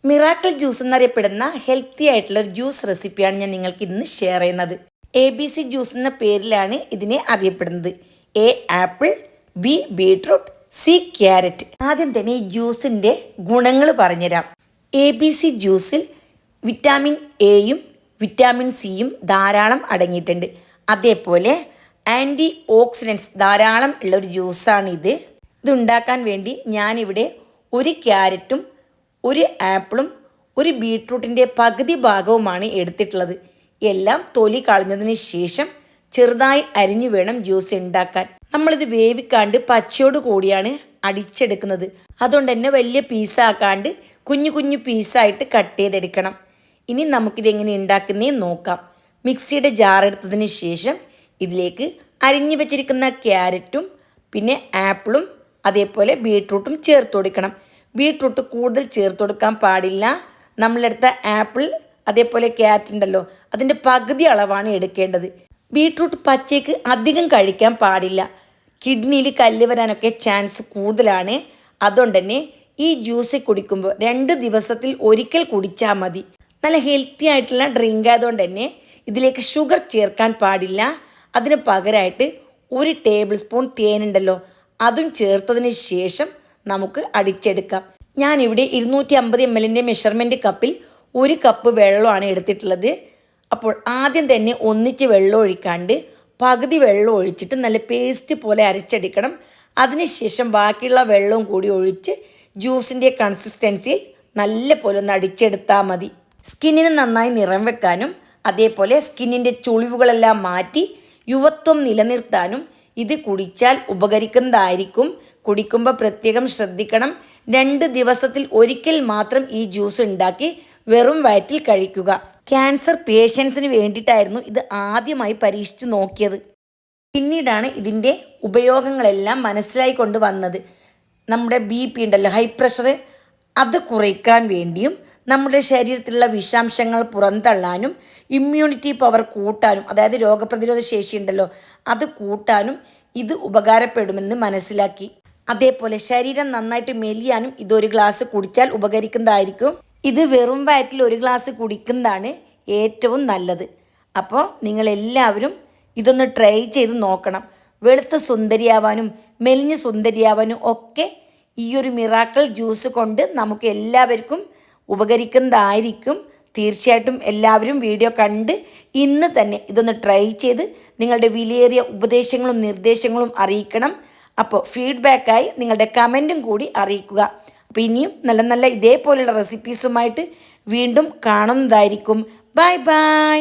Miracle juice എന്നറിയപ്പെടുന്ന healthy ആയിട്ടുള്ള ഒരു ജ്യൂസ് റെസിപ്പിയാണ് ഞാൻ നിങ്ങൾക്ക് ഇന്ന് ഷെയർ ചെയ്യുന്നത്. ABC ജ്യൂസ് എന്ന പേരിലാണ് ഇതിനെ അറിയപ്പെടുന്നത്. A apple, B beetroot, C carrot. ആദ്യം തന്നെ ഈ ജ്യൂസിൻ്റെ ഗുണങ്ങൾ പറഞ്ഞുതരാം. ABC ജ്യൂസിൽ വിറ്റാമിൻ എയും വിറ്റാമിൻ സിയും ധാരാളം അടങ്ങിയിട്ടുണ്ട്. അതേപോലെ ആൻറ്റി ഓക്സിഡൻസ് ധാരാളം ഉള്ള ഒരു ജ്യൂസാണിത്. ഇതുണ്ടാക്കാൻ വേണ്ടി ഞാനിവിടെ ഒരു ക്യാരറ്റും ഒരു ആപ്പിളും ഒരു ബീട്രൂട്ടിൻ്റെ പകുതി ഭാഗവുമാണ് എടുത്തിട്ടുള്ളത്. എല്ലാം തൊലി കളഞ്ഞതിന് ശേഷം ചെറുതായി അരിഞ്ഞു വേണം ജ്യൂസ് ഉണ്ടാക്കാൻ. നമ്മളിത് വേവിക്കാണ്ട് പച്ചയോട് കൂടിയാണ് അടിച്ചെടുക്കുന്നത്. അതുകൊണ്ട് തന്നെ വലിയ പീസാക്കാണ്ട് കുഞ്ഞു കുഞ്ഞു പീസായിട്ട് കട്ട് ചെയ്തെടുക്കണം. ഇനി നമുക്കിതെങ്ങനെ ഉണ്ടാക്കുന്നതെന്ന് നോക്കാം. മിക്സിയുടെ ജാർ എടുത്തതിന് ശേഷം ഇതിലേക്ക് അരിഞ്ഞു വെച്ചിരിക്കുന്ന ക്യാരറ്റും പിന്നെ ആപ്പിളും അതേപോലെ ബീട്രൂട്ടും ചേർത്ത് കൊടുക്കണം. ബീട്രൂട്ട് കൂടുതൽ ചേർത്ത് കൊടുക്കാൻ പാടില്ല. നമ്മളെടുത്ത ആപ്പിൾ അതേപോലെ ക്യാരറ്റ് ഉണ്ടല്ലോ, അതിൻ്റെ പകുതി അളവാണ് എടുക്കേണ്ടത്. ബീട്രൂട്ട് പച്ചയ്ക്ക് അധികം കഴിക്കാൻ പാടില്ല. കിഡ്നിയിൽ കല്ല് വരാനൊക്കെ ചാൻസ് കൂടുതലാണ്. അതുകൊണ്ട് തന്നെ ഈ ജ്യൂസ് കുടിക്കുമ്പോൾ 2 ദിവസത്തിൽ ഒരിക്കൽ കുടിച്ചാൽ മതി. നല്ല ഹെൽത്തി ആയിട്ടുള്ള ഡ്രിങ്ക് ആയതുകൊണ്ട് തന്നെ ഇതിലേക്ക് ഷുഗർ ചേർക്കാൻ പാടില്ല. അതിന് പകരമായിട്ട് 1 ടേബിൾ സ്പൂൺ തേനുണ്ടല്ലോ, അതും ചേർത്തതിന് ശേഷം നമുക്ക് അടിച്ചെടുക്കാം. ഞാനിവിടെ 250 ml മെഷർമെൻറ്റ് കപ്പിൽ 1 കപ്പ് വെള്ളമാണ് എടുത്തിട്ടുള്ളത്. അപ്പോൾ ആദ്യം തന്നെ ഒന്നിച്ച് വെള്ളം ഒഴിക്കാണ്ട് പകുതി വെള്ളം ഒഴിച്ചിട്ട് നല്ല പേസ്റ്റ് പോലെ അരച്ചെടുക്കണം. അതിനുശേഷം ബാക്കിയുള്ള വെള്ളവും കൂടി ഒഴിച്ച് ജ്യൂസിൻ്റെ കൺസിസ്റ്റൻസിയിൽ നല്ല പോലെ ഒന്ന് അടിച്ചെടുത്താൽ മതി. സ്കിന്നിന് നന്നായി നിറം വെക്കാനും അതേപോലെ സ്കിന്നിൻ്റെ ചുളിവുകളെല്ലാം മാറ്റി യുവത്വം നിലനിർത്താനും ഇത് കുടിച്ചാൽ ഉപകരിക്കുന്നതായിരിക്കും. കുടിക്കുമ്പോൾ പ്രത്യേകം ശ്രദ്ധിക്കണം. 2 ദിവസത്തിൽ ഒരിക്കൽ മാത്രം ഈ ജ്യൂസ് ഉണ്ടാക്കി വെറും വയറ്റിൽ കഴിക്കുക. ക്യാൻസർ പേഷ്യൻസിന് വേണ്ടിയിട്ടായിരുന്നു ഇത് ആദ്യമായി പരീക്ഷിച്ച് നോക്കിയത്. പിന്നീടാണ് ഇതിൻ്റെ ഉപയോഗങ്ങളെല്ലാം മനസ്സിലായി കൊണ്ട് വന്നത്. നമ്മുടെ BP ഉണ്ടല്ലോ, ഹൈ പ്രഷർ, അത് കുറയ്ക്കാൻ വേണ്ടിയും നമ്മുടെ ശരീരത്തിലുള്ള വിഷാംശങ്ങൾ പുറന്തള്ളാനും ഇമ്മ്യൂണിറ്റി പവർ കൂട്ടാനും, അതായത് രോഗപ്രതിരോധ ശേഷി ഉണ്ടല്ലോ അത് കൂട്ടാനും ഇത് ഉപകാരപ്പെടുമെന്ന് മനസ്സിലാക്കി. അതേപോലെ ശരീരം നന്നായിട്ട് മെലിയാനും ഇതൊരു ഗ്ലാസ് കുടിച്ചാൽ ഉപകരിക്കുന്നതായിരിക്കും. ഇത് വെറും വയറ്റിൽ 1 ഗ്ലാസ് കുടിക്കുന്നതാണ് ഏറ്റവും നല്ലത്. അപ്പോൾ നിങ്ങളെല്ലാവരും ഇതൊന്ന് ട്രൈ ചെയ്ത് നോക്കണം. വെളുത്ത സുന്ദരിയാവാനും മെലിഞ്ഞ് സുന്ദരിയാവാനും ഒക്കെ ഈ ഒരു മിറാക്കിൾ ജ്യൂസ് കൊണ്ട് നമുക്ക് എല്ലാവർക്കും ഉപകരിക്കുന്നതായിരിക്കും. തീർച്ചയായിട്ടും എല്ലാവരും വീഡിയോ കണ്ട് ഇന്ന് തന്നെ ഇതൊന്ന് ട്രൈ ചെയ്ത് നിങ്ങളുടെ വിലയേറിയ ഉപദേശങ്ങളും നിർദ്ദേശങ്ങളും അറിയിക്കണം. അപ്പോൾ ഫീഡ്ബാക്കായി നിങ്ങളുടെ കമൻറ്റും കൂടി അറിയിക്കുക. അപ്പോൾ ഇനിയും നല്ല നല്ല ഇതേപോലെയുള്ള റെസിപ്പീസുമായിട്ട് വീണ്ടും കാണുന്നതായിരിക്കും. Bye bye.